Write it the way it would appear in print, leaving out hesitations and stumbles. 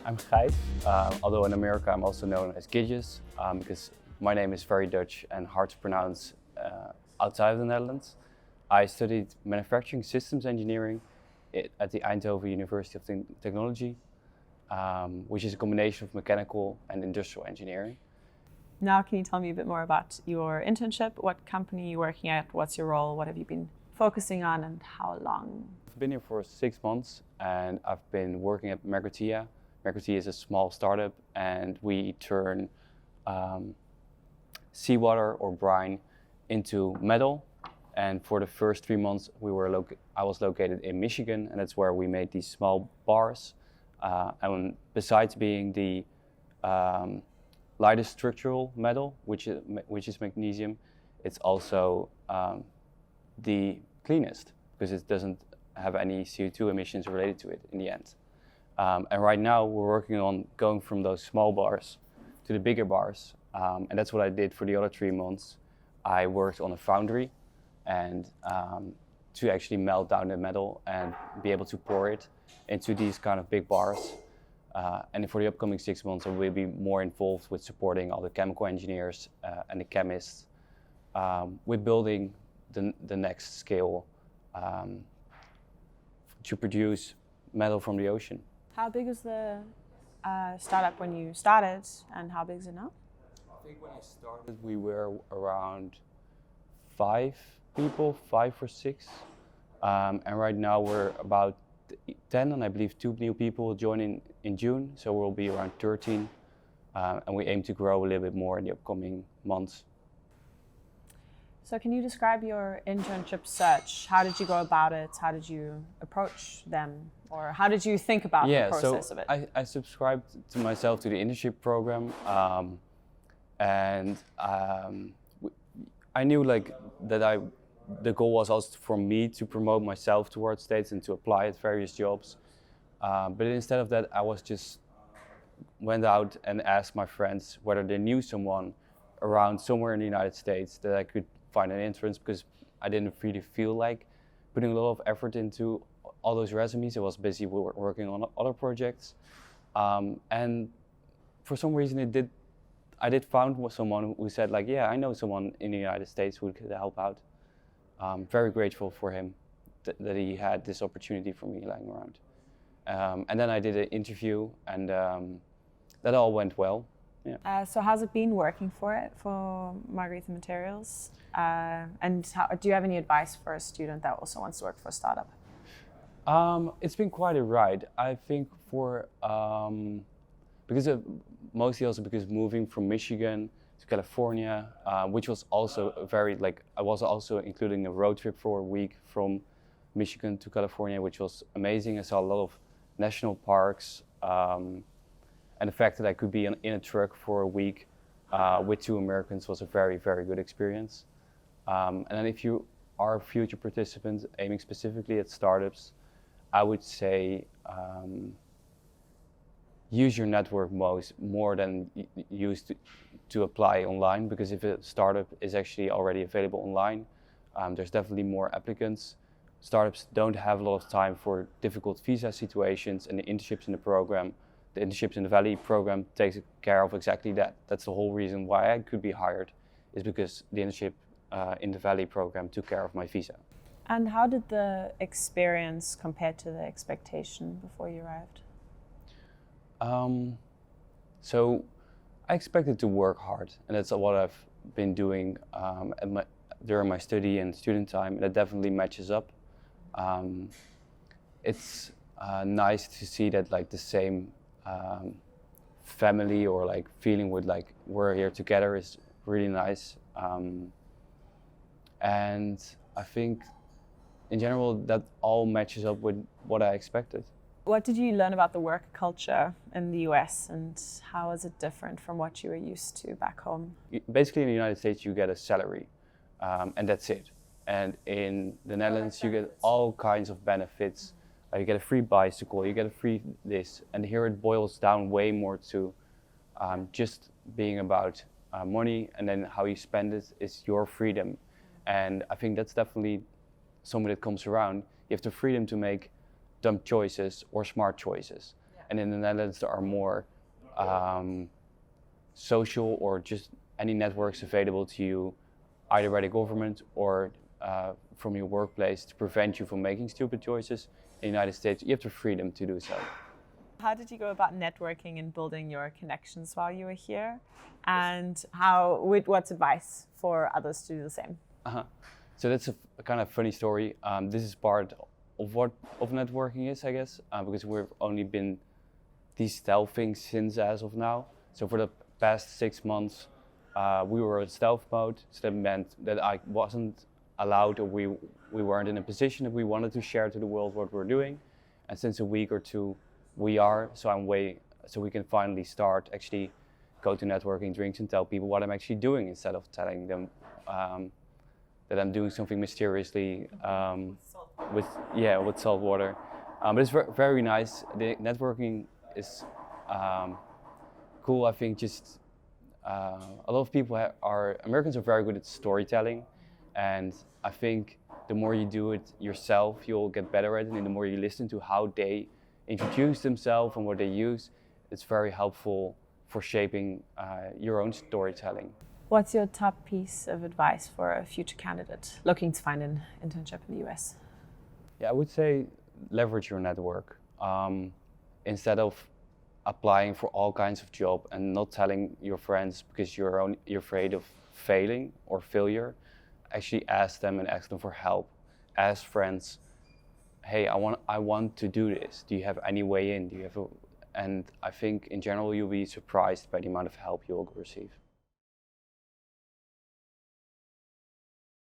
I'm Gijs, although in America I'm also known as Gidges, because my name is very Dutch and hard to pronounce outside of the Netherlands. I studied manufacturing systems engineering at the Eindhoven University of Technology, which is a combination of mechanical and industrial engineering. Now, can you tell me a bit more about your internship? What company are you working at? What's your role? What have you been focusing on and how long? I've been here for 6 months and I've been working at Mercotia. Mercotia is a small startup and we turn seawater or brine into metal. And for the first 3 months I was located in Michigan, and that's where we made these small bars. And besides being the lightest structural metal, which is magnesium, it's also the cleanest because it doesn't have any CO2 emissions related to it in the end. And right now we're working on going from those small bars to the bigger bars. And that's what I did for the other 3 months. I worked on a foundry and to actually melt down the metal and be able to pour it into these kind of big bars. And for the upcoming 6 months, I will be more involved with supporting all the chemical engineers and the chemists with building the next scale to produce metal from the ocean. How big was the startup when you started, and how big is it now? I think when I started, we were around 5 people, 5 or 6. And right now we're about 10, and I believe 2 new people will join in June, so we'll be around 13. And we aim to grow a little bit more in the upcoming months. So can you describe your internship search? How did you go about it? How did you approach them? Or how did you think about the process of it? I subscribed to myself to the internship program, and I knew that the goal was also for me to promote myself towards States and to apply at various jobs. But instead of that, I went out and asked my friends whether they knew someone around somewhere in the United States that I could find an entrance, because I didn't really feel like putting a lot of effort into all those resumes. I was busy working on other projects. And for some reason I did find someone who said yeah, I know someone in the United States who could help out. I'm very grateful for him that he had this opportunity for me lying around. And then I did an interview, and that all went well. Yeah. So how's it been working for Margaretha Materials? And do you have any advice for a student that also wants to work for a startup? It's been quite a ride. I think mostly also because moving from Michigan to California, which was also I was also including a road trip for a week from Michigan to California, which was amazing. I saw a lot of national parks, and the fact that I could be in a truck for a week with 2 Americans was a very, very good experience. And then if you are a future participant aiming specifically at startups, I would say use your network more than use to apply online, because if a startup is actually already available online, there's definitely more applicants. Startups don't have a lot of time for difficult visa situations, and the internships in the program, the internships in the Valley program takes care of exactly that. That's the whole reason why I could be hired, is because the internship in the Valley program took care of my visa. And how did the experience compare to the expectation before you arrived? So I expected to work hard, and that's what I've been doing during my study and student time, and it definitely matches up. It's nice to see that the same family or feeling with we're here together is really nice. And I think in general that all matches up with what I expected. What did you learn about the work culture in the US, and how is it different from what you were used to back home? Basically in the United States you get a salary, and that's it. And in the Netherlands you get all kinds of benefits. You get a free bicycle, you get a free this, and here it boils down way more to just being about money, and then how you spend it is your freedom. And I think that's definitely somebody that comes around, you have the freedom to make dumb choices or smart choices. Yeah. And in the Netherlands, there are more social or just any networks available to you, either by the government or from your workplace, to prevent you from making stupid choices. In the United States, you have the freedom to do so. How did you go about networking and building your connections while you were here? And what's advice for others to do the same? So that's a kind of funny story. This is part of what networking is, I guess, because we've only been these stealth things since as of now. So for the past 6 months, we were in stealth mode. So that meant that I wasn't allowed, or we weren't in a position that we wanted to share to the world what we're doing. And since a week or two, we are. So we can finally start actually go to networking drinks and tell people what I'm actually doing, instead of telling them that I'm doing something mysteriously with salt water. But it's very nice. The networking is cool. I think just a lot of people Americans are very good at storytelling, and I think the more you do it yourself, you'll get better at it, and the more you listen to how they introduce themselves and what they use, it's very helpful for shaping your own storytelling. What's your top piece of advice for a future candidate looking to find an internship in the US? Yeah, I would say leverage your network. Instead of applying for all kinds of jobs and not telling your friends because you're afraid of failing or failure, actually ask them and ask them for help. Ask friends, hey, I want to do this. Do you have any way in? And I think in general you'll be surprised by the amount of help you'll receive.